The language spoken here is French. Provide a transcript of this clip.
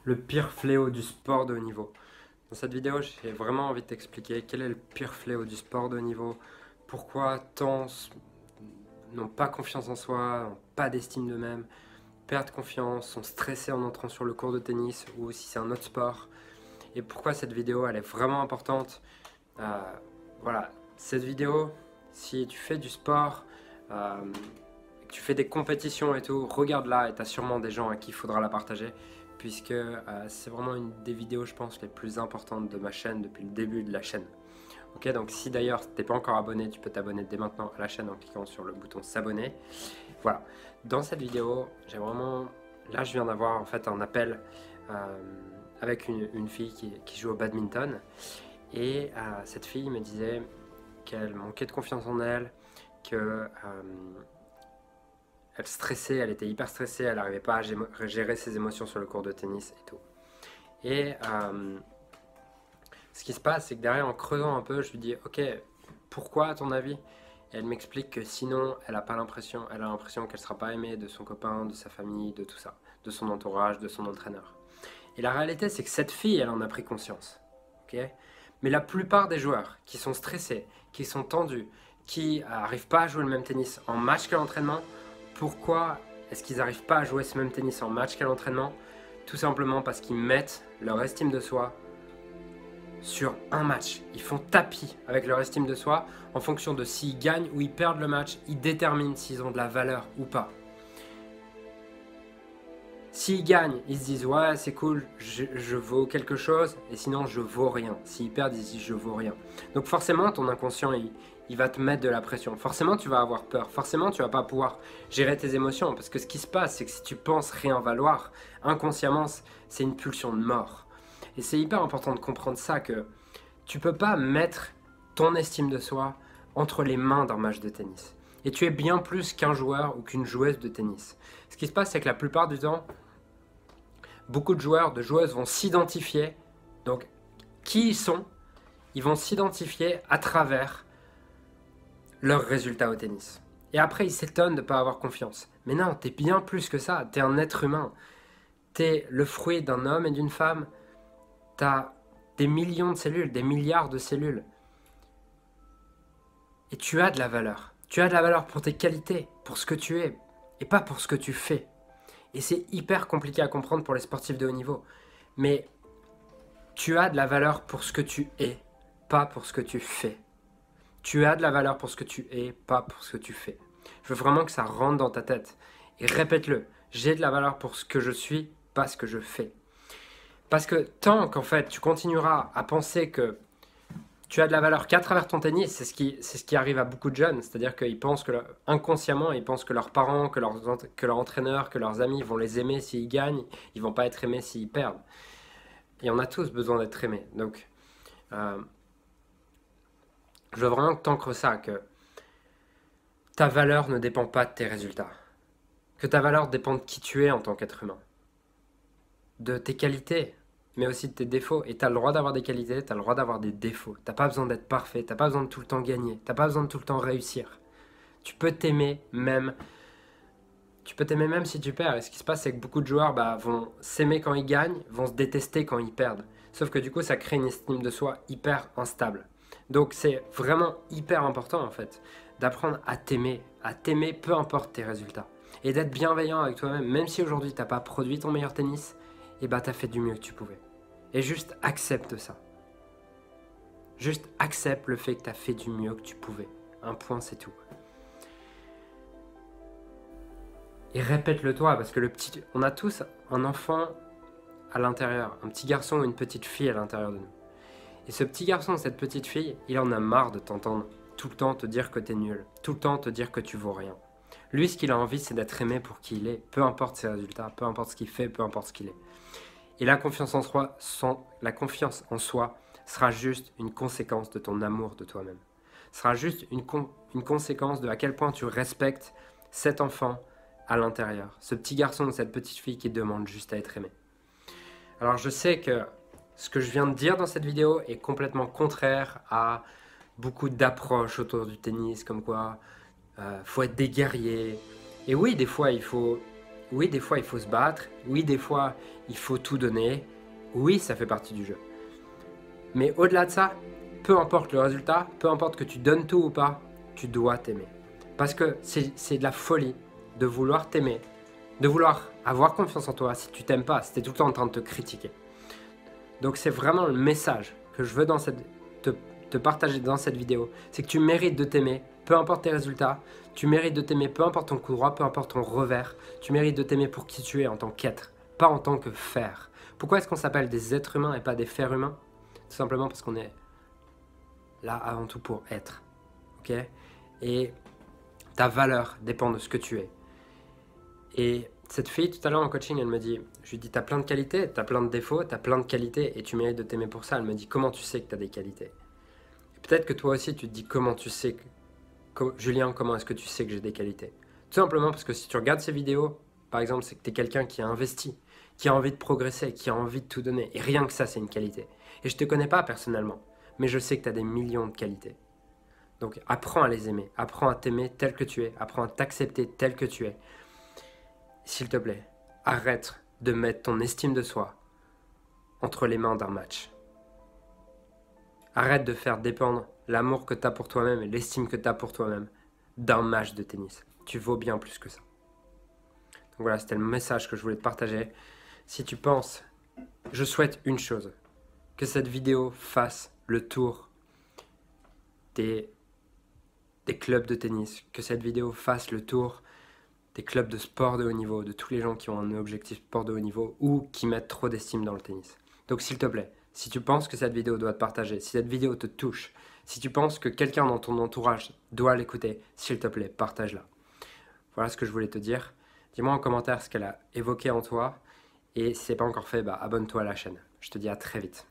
Le pire fléau du sport de haut niveau. Dans cette vidéo, j'ai vraiment envie de t'expliquer quel est le pire fléau du sport de haut niveau, pourquoi tant n'ont pas confiance en soi, n'ont pas d'estime d'eux-mêmes, perdent confiance, sont stressés en entrant sur le court de tennis ou si c'est un autre sport, et pourquoi cette vidéo elle est vraiment importante. Euh, voilà, cette vidéo, si tu fais du sport, que tu fais des compétitions et tout, regarde-la et tu as sûrement des gens à qui il faudra la partager, puisque c'est vraiment une des vidéos, je pense, les plus importantes de ma chaîne depuis le début de la chaîne. Ok, donc si d'ailleurs tu n'es pas encore abonné, tu peux t'abonner dès maintenant à la chaîne en cliquant sur le bouton s'abonner. Voilà, dans cette vidéo, j'ai vraiment... Là, je viens d'avoir en fait un appel avec une fille qui joue au badminton. Et cette fille me disait qu'elle manquait de confiance en elle, que elle stressait, elle était hyper stressée, elle n'arrivait pas à gérer ses émotions sur le court de tennis et tout. Et ce qui se passe, c'est que derrière, en creusant un peu, je lui dis, ok, pourquoi à ton avis? Et elle m'explique que sinon, elle a l'impression qu'elle ne sera pas aimée de son copain, de sa famille, de tout ça, de son entourage, de son entraîneur. Et la réalité, c'est que cette fille, elle en a pris conscience. Ok, mais la plupart des joueurs qui sont stressés, qui sont tendus, qui n'arrivent pas à jouer le même tennis en match qu'à l'entraînement, pourquoi est-ce qu'ils n'arrivent pas à jouer ce même tennis en match qu'à l'entraînement? Tout simplement parce qu'ils mettent leur estime de soi sur un match. Ils font tapis avec leur estime de soi en fonction de s'ils gagnent ou ils perdent le match. Ils déterminent s'ils ont de la valeur ou pas. S'ils gagnent, ils se disent ouais c'est cool, je vaux quelque chose, et sinon je vaux rien. S'ils perdent, ils se disent je vaux rien. Donc forcément ton inconscient il va te mettre de la pression. Forcément tu vas avoir peur, forcément tu vas pas pouvoir gérer tes émotions, parce que ce qui se passe c'est que si tu penses rien valoir, inconsciemment c'est une pulsion de mort. Et c'est hyper important de comprendre ça, que tu peux pas mettre ton estime de soi entre les mains d'un match de tennis. Et tu es bien plus qu'un joueur ou qu'une joueuse de tennis. Ce qui se passe c'est que la plupart du temps, beaucoup de joueurs, de joueuses vont s'identifier, donc qui ils sont, ils vont s'identifier à travers leurs résultats au tennis. Et après, ils s'étonnent de ne pas avoir confiance. Mais non, t'es bien plus que ça, t'es un être humain. T'es le fruit d'un homme et d'une femme, t'as des millions de cellules, des milliards de cellules. Et tu as de la valeur. Tu as de la valeur pour tes qualités, pour ce que tu es, et pas pour ce que tu fais. Et c'est hyper compliqué à comprendre pour les sportifs de haut niveau. Mais tu as de la valeur pour ce que tu es, pas pour ce que tu fais. Tu as de la valeur pour ce que tu es, pas pour ce que tu fais. Je veux vraiment que ça rentre dans ta tête. Et répète-le. J'ai de la valeur pour ce que je suis, pas ce que je fais. Parce que tant qu'en fait tu continueras à penser que tu as de la valeur qu'à travers ton tennis, c'est ce qui arrive à beaucoup de jeunes. C'est-à-dire qu'ils pensent que, inconsciemment, ils pensent que leurs parents, que leur entraîneur, que leurs amis vont les aimer s'ils gagnent, ils vont pas être aimés s'ils perdent. Et on a tous besoin d'être aimés. Donc, je veux vraiment que tu ancres ça, que ta valeur ne dépend pas de tes résultats. Que ta valeur dépend de qui tu es en tant qu'être humain. De tes qualités, mais aussi de tes défauts. Et tu as le droit d'avoir des qualités, tu as le droit d'avoir des défauts. Tu n'as pas besoin d'être parfait, tu n'as pas besoin de tout le temps gagner, tu n'as pas besoin de tout le temps réussir. Tu peux t'aimer même. Tu peux t'aimer même si tu perds. Et ce qui se passe, c'est que beaucoup de joueurs vont s'aimer quand ils gagnent, vont se détester quand ils perdent. Sauf que du coup, ça crée une estime de soi hyper instable. Donc c'est vraiment hyper important en fait d'apprendre à t'aimer peu importe tes résultats. Et d'être bienveillant avec toi-même, même si aujourd'hui tu n'as pas produit ton meilleur tennis, et tu as fait du mieux que tu pouvais. Et juste accepte ça. Juste accepte le fait que tu as fait du mieux que tu pouvais. Un point, c'est tout. Et répète-le toi, parce que on a tous un enfant à l'intérieur, un petit garçon ou une petite fille à l'intérieur de nous. Et ce petit garçon, cette petite fille, il en a marre de t'entendre tout le temps te dire que t'es nul, tout le temps te dire que tu vaux rien. Lui, ce qu'il a envie, c'est d'être aimé pour qui il est, peu importe ses résultats, peu importe ce qu'il fait, peu importe ce qu'il est. Et la confiance en soi sera juste une conséquence de ton amour de toi-même. Sera juste une conséquence de à quel point tu respectes cet enfant à l'intérieur, ce petit garçon ou cette petite fille qui demande juste à être aimé. Alors je sais que ce que je viens de dire dans cette vidéo est complètement contraire à beaucoup d'approches autour du tennis, comme quoi faut être des guerriers. Et oui, des fois il faut Oui, des fois il faut se battre. Oui, des fois il faut tout donner. Oui, ça fait partie du jeu. Mais au-delà de ça, peu importe le résultat, peu importe que tu donnes tout ou pas, tu dois t'aimer. Parce que c'est de la folie de vouloir t'aimer, de vouloir avoir confiance en toi si tu t'aimes pas, si tu es tout le temps en train de te critiquer. Donc c'est vraiment le message que je veux te partager dans cette vidéo. C'est que tu mérites de t'aimer, peu importe tes résultats. Tu mérites de t'aimer, peu importe ton coup droit, peu importe ton revers. Tu mérites de t'aimer pour qui tu es en tant qu'être, pas en tant que faire. Pourquoi est-ce qu'on s'appelle des êtres humains et pas des fers humains? Tout simplement parce qu'on est là avant tout pour être. Ok? Et ta valeur dépend de ce que tu es. Et cette fille, tout à l'heure en coaching, elle me dit, je lui dis, t'as plein de qualités, t'as plein de défauts, t'as plein de qualités et tu mérites de t'aimer pour ça. Elle me dit, comment tu sais que t'as des qualités? Peut-être que toi aussi, tu te dis, comment tu sais Julien, comment est-ce que tu sais que j'ai des qualités? Tout simplement parce que si tu regardes ces vidéos, par exemple, c'est que t'es quelqu'un qui a investi, qui a envie de progresser, qui a envie de tout donner. Et rien que ça, c'est une qualité. Et je te connais pas personnellement, mais je sais que t'as des millions de qualités. Donc apprends à les aimer, apprends à t'aimer tel que tu es, apprends à t'accepter tel que tu es. S'il te plaît, arrête de mettre ton estime de soi entre les mains d'un match. Arrête de faire dépendre l'amour que tu as pour toi-même et l'estime que tu as pour toi-même d'un match de tennis. Tu vaux bien plus que ça. Donc voilà, c'était le message que je voulais te partager. Si tu penses, je souhaite une chose, que cette vidéo fasse le tour des clubs de tennis, que cette vidéo fasse le tour des clubs de sport de haut niveau, de tous les gens qui ont un objectif sport de haut niveau ou qui mettent trop d'estime dans le tennis. Donc s'il te plaît, si tu penses que cette vidéo doit te partager, si cette vidéo te touche, si tu penses que quelqu'un dans ton entourage doit l'écouter, s'il te plaît, partage-la. Voilà ce que je voulais te dire. Dis-moi en commentaire ce qu'elle a évoqué en toi. Et si ce n'est pas encore fait, abonne-toi à la chaîne. Je te dis à très vite.